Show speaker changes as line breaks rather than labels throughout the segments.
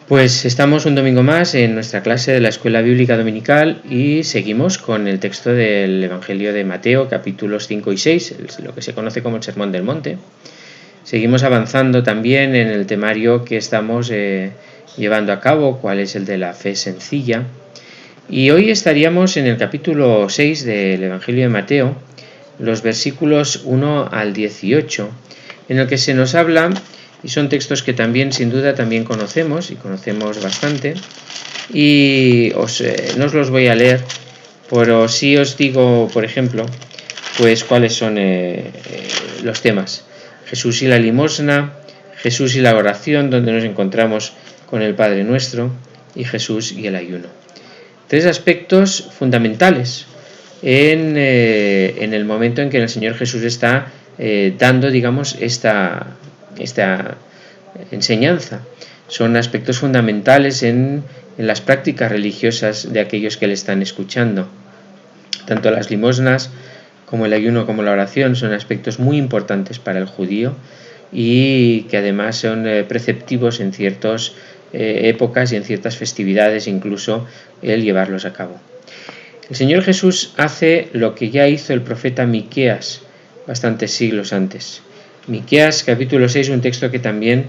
Pues estamos un domingo más en nuestra clase de la Escuela Bíblica Dominical y seguimos con el texto del Evangelio de Mateo, capítulos 5 y 6, lo que se conoce como el Sermón del Monte. Seguimos avanzando también en el temario que estamos llevando a cabo, cuál es el de la fe sencilla. Y hoy estaríamos en el capítulo 6 del Evangelio de Mateo, los versículos 1 al 18, en el que se nos habla, y son textos que también sin duda también conocemos, y conocemos bastante, y no os los voy a leer, pero sí os digo, por ejemplo, pues cuáles son los temas. Jesús y la limosna, Jesús y la oración, donde nos encontramos con el Padre Nuestro, y Jesús y el ayuno. Tres aspectos fundamentales en el momento en que el Señor Jesús está dando, digamos, esta enseñanza. Son aspectos fundamentales en las prácticas religiosas de aquellos que le están escuchando. Tanto las limosnas como el ayuno como la oración son aspectos muy importantes para el judío y que además son preceptivos en ciertas épocas y en ciertas festividades, incluso el llevarlos a cabo. El Señor Jesús hace lo que ya hizo el profeta Miqueas bastantes siglos antes. Miqueas capítulo 6, un texto que también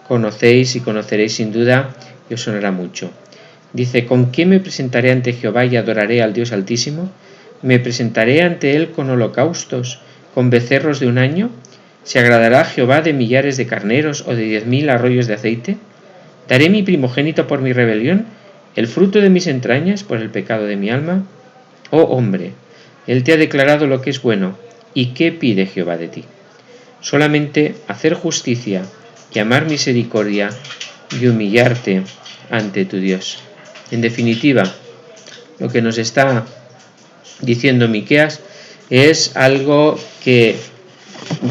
conocéis y conoceréis sin duda y os sonará mucho. Dice: ¿con qué me presentaré ante Jehová y adoraré al Dios Altísimo? ¿Me presentaré ante él con holocaustos, con becerros de un año? ¿Se agradará Jehová de millares de carneros o de 10,000 arroyos de aceite? ¿Daré mi primogénito por mi rebelión, el fruto de mis entrañas por el pecado de mi alma? Oh hombre, él te ha declarado lo que es bueno. ¿Y qué pide Jehová de ti? Solamente hacer justicia y amar misericordia y humillarte ante tu Dios. En definitiva, lo que nos está diciendo Miqueas es algo que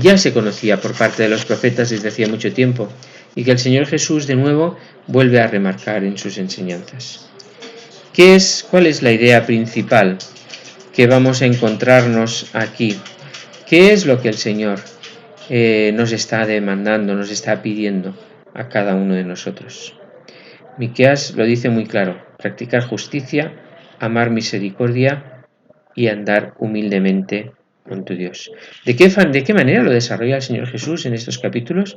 ya se conocía por parte de los profetas desde hacía mucho tiempo y que el Señor Jesús de nuevo vuelve a remarcar en sus enseñanzas. ¿Cuál es la idea principal que vamos a encontrarnos aquí? ¿Qué es lo que el Señor nos está demandando, nos está pidiendo a cada uno de nosotros? Miqueas lo dice muy claro: practicar justicia, amar misericordia y andar humildemente con tu Dios. ¿De qué manera lo desarrolla el Señor Jesús en estos capítulos?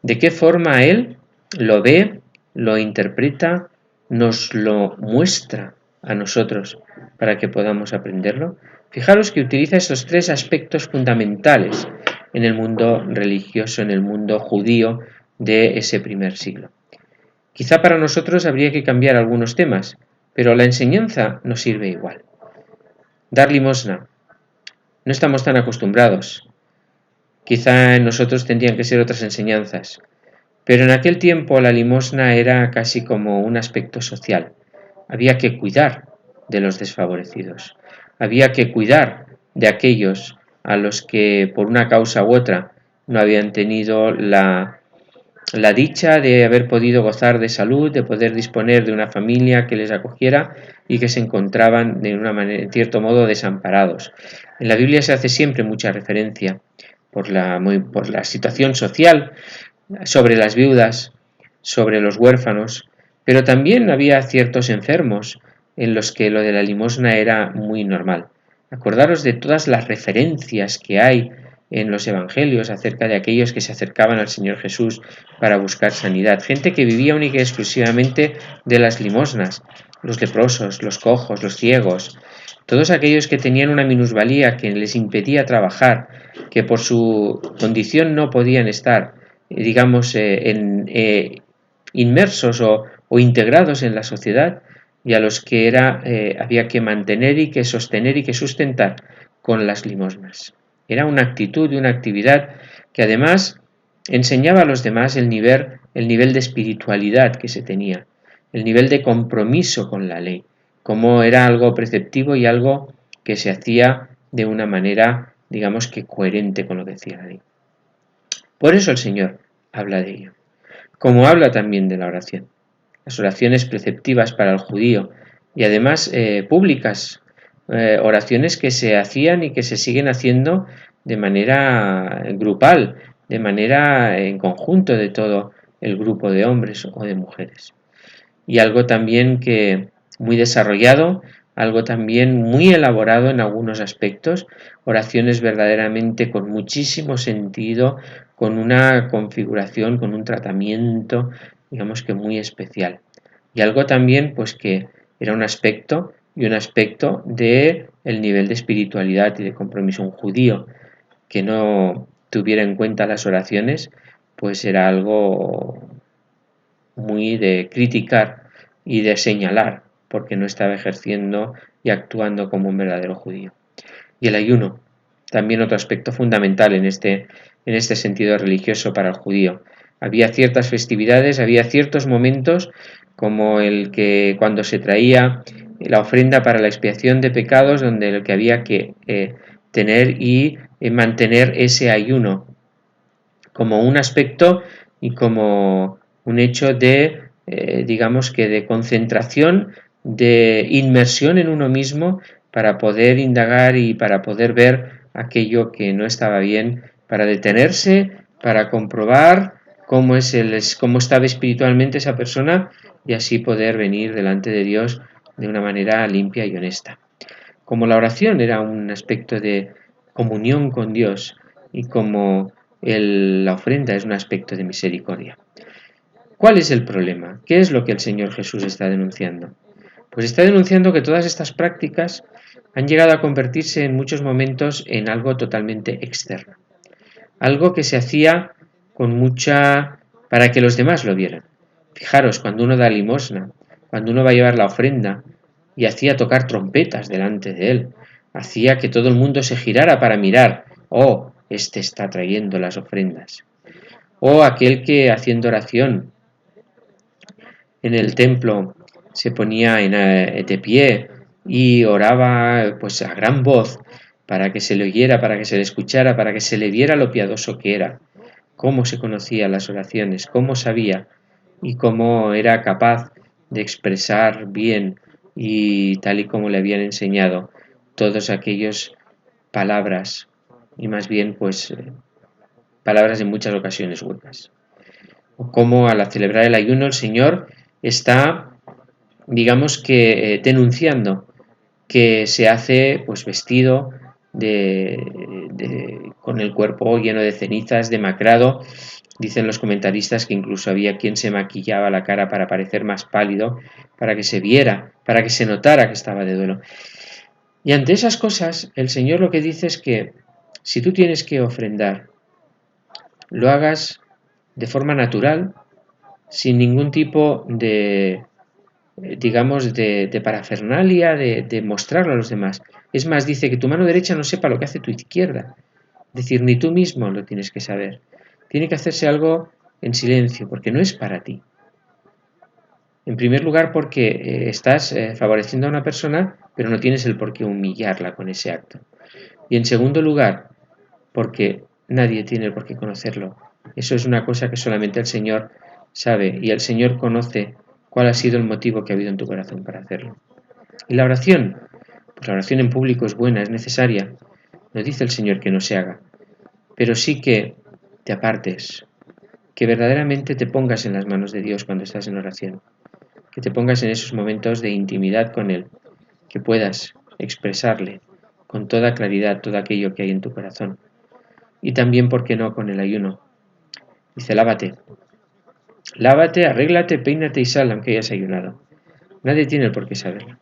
¿De qué forma Él lo ve, lo interpreta, nos lo muestra a nosotros para que podamos aprenderlo? Fijaros que utiliza estos tres aspectos fundamentales en el mundo religioso, en el mundo judío de ese primer siglo. Quizá para nosotros habría que cambiar algunos temas, pero la enseñanza nos sirve igual. Dar limosna. No estamos tan acostumbrados. Quizá en nosotros tendrían que ser otras enseñanzas. Pero en aquel tiempo la limosna era casi como un aspecto social. Había que cuidar de los desfavorecidos. Había que cuidar de aquellos a los que por una causa u otra no habían tenido la dicha de haber podido gozar de salud, de poder disponer de una familia que les acogiera y que se encontraban de una manera, en cierto modo, desamparados. En la Biblia se hace siempre mucha referencia por la situación social, sobre las viudas, sobre los huérfanos, pero también había ciertos enfermos en los que lo de la limosna era muy normal. Acordaros de todas las referencias que hay en los evangelios acerca de aquellos que se acercaban al Señor Jesús para buscar sanidad. Gente que vivía única y exclusivamente de las limosnas, los leprosos, los cojos, los ciegos, todos aquellos que tenían una minusvalía que les impedía trabajar, que por su condición no podían estar, digamos, inmersos o integrados en la sociedad, y a los que había que mantener y que sostener y que sustentar con las limosnas. Era una actitud y una actividad que además enseñaba a los demás el nivel de espiritualidad que se tenía, el nivel de compromiso con la ley, como era algo preceptivo y algo que se hacía de una manera, digamos que coherente con lo que decía la ley. Por eso el Señor habla de ello, como habla también de la oración. Las oraciones preceptivas para el judío y además públicas, oraciones que se hacían y que se siguen haciendo de manera grupal, de manera en conjunto de todo el grupo de hombres o de mujeres. y algo también que muy desarrollado, algo también muy elaborado en algunos aspectos, oraciones verdaderamente con muchísimo sentido, con una configuración, con un tratamiento, digamos que muy especial. Y algo también pues que era un aspecto de el nivel de espiritualidad y de compromiso. Un judío que no tuviera en cuenta las oraciones, pues era algo muy de criticar y de señalar, porque no estaba ejerciendo y actuando como un verdadero judío. Y el ayuno, también otro aspecto fundamental en este sentido religioso para el judío. Había ciertas festividades, había ciertos momentos, como el que cuando se traía la ofrenda para la expiación de pecados, donde lo que había que tener y mantener ese ayuno como un aspecto y como un hecho de, digamos que de concentración, de inmersión en uno mismo para poder indagar y para poder ver aquello que no estaba bien, para detenerse, para comprobar cómo estaba espiritualmente esa persona y así poder venir delante de Dios de una manera limpia y honesta. Como la oración era un aspecto de comunión con Dios y como la ofrenda es un aspecto de misericordia. ¿Cuál es el problema? ¿Qué es lo que el Señor Jesús está denunciando? Pues está denunciando que todas estas prácticas han llegado a convertirse en muchos momentos en algo totalmente externo. Algo que se hacía con mucha para que los demás lo vieran. Fijaros, cuando uno da limosna, cuando uno va a llevar la ofrenda y hacía tocar trompetas delante de él, hacía que todo el mundo se girara para mirar, oh, este está trayendo las ofrendas. O aquel que haciendo oración en el templo se ponía de pie y oraba pues a gran voz para que se le oyera, para que se le escuchara, para que se le viera lo piadoso que era, cómo se conocía las oraciones, cómo sabía y cómo era capaz de expresar bien y tal y como le habían enseñado todos aquellos palabras y más bien pues palabras en muchas ocasiones huecas. O cómo al celebrar el ayuno el Señor está, digamos que denunciando que se hace pues vestido con el cuerpo lleno de cenizas, demacrado. Dicen los comentaristas que incluso había quien se maquillaba la cara para parecer más pálido, para que se viera, para que se notara que estaba de duelo. Y ante esas cosas, el Señor lo que dice es que si tú tienes que ofrendar, lo hagas de forma natural, sin ningún tipo de, digamos, de parafernalia, de mostrarlo a los demás. Es más, dice que tu mano derecha no sepa lo que hace tu izquierda. Es decir, ni tú mismo lo tienes que saber. Tiene que hacerse algo en silencio, porque no es para ti. En primer lugar, porque estás favoreciendo a una persona, pero no tienes el por qué humillarla con ese acto. Y en segundo lugar, porque nadie tiene el por qué conocerlo. Eso es una cosa que solamente el Señor sabe, y el Señor conoce cuál ha sido el motivo que ha habido en tu corazón para hacerlo. Y la oración, pues la oración en público es buena, es necesaria. No dice el Señor que no se haga, pero sí que te apartes, que verdaderamente te pongas en las manos de Dios cuando estás en oración, que te pongas en esos momentos de intimidad con Él, que puedas expresarle con toda claridad todo aquello que hay en tu corazón. Y también, ¿por qué no?, con el ayuno. Dice, lávate, arréglate, peínate y sal, aunque hayas ayunado. Nadie tiene el por qué saberlo.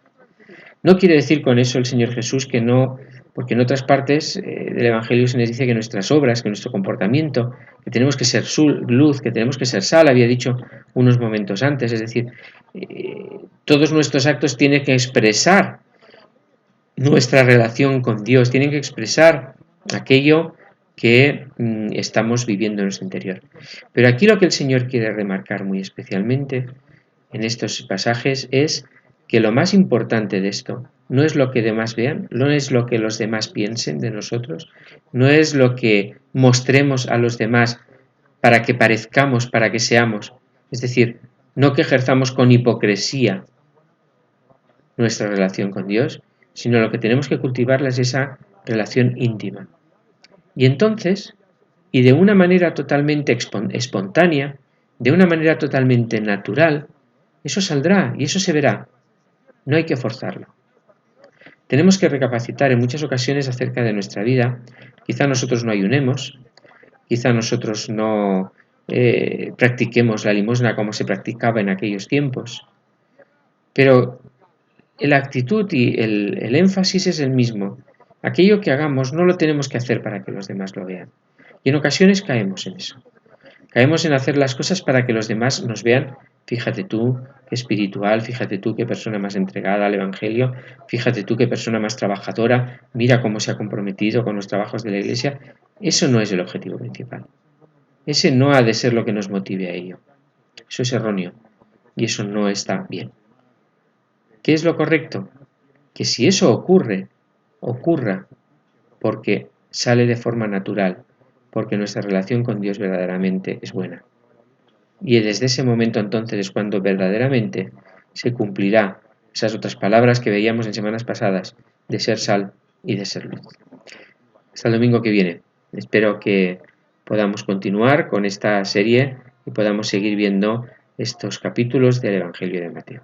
No quiere decir con eso el Señor Jesús que no, porque en otras partes del Evangelio se nos dice que nuestras obras, que nuestro comportamiento, que tenemos que ser luz, que tenemos que ser sal, había dicho unos momentos antes, es decir, todos nuestros actos tienen que expresar nuestra relación con Dios, tienen que expresar aquello que estamos viviendo en nuestro interior. Pero aquí lo que el Señor quiere remarcar muy especialmente en estos pasajes es que lo más importante de esto no es lo que demás vean, no es lo que los demás piensen de nosotros, no es lo que mostremos a los demás para que parezcamos, para que seamos, es decir, no que ejerzamos con hipocresía nuestra relación con Dios, sino lo que tenemos que cultivar es esa relación íntima. Y entonces, y de una manera totalmente espontánea, de una manera totalmente natural, Eso saldrá y eso se verá. No hay que forzarlo. Tenemos que recapacitar en muchas ocasiones acerca de nuestra vida. Quizá nosotros no ayunemos, quizá nosotros no practiquemos la limosna como se practicaba en aquellos tiempos, pero la actitud y el énfasis es el mismo. Aquello que hagamos no lo tenemos que hacer para que los demás lo vean. Y en ocasiones caemos en eso. Caemos en hacer las cosas para que los demás nos vean. Fíjate tú qué espiritual, fíjate tú qué persona más entregada al Evangelio, fíjate tú qué persona más trabajadora, mira cómo se ha comprometido con los trabajos de la Iglesia. Eso no es el objetivo principal. Ese no ha de ser lo que nos motive a ello. Eso es erróneo y eso no está bien. ¿Qué es lo correcto? Que si eso ocurra porque sale de forma natural, porque nuestra relación con Dios verdaderamente es buena. Y desde ese momento entonces es cuando verdaderamente se cumplirá esas otras palabras que veíamos en semanas pasadas, de ser sal y de ser luz. Hasta el domingo que viene. Espero que podamos continuar con esta serie y podamos seguir viendo estos capítulos del Evangelio de Mateo.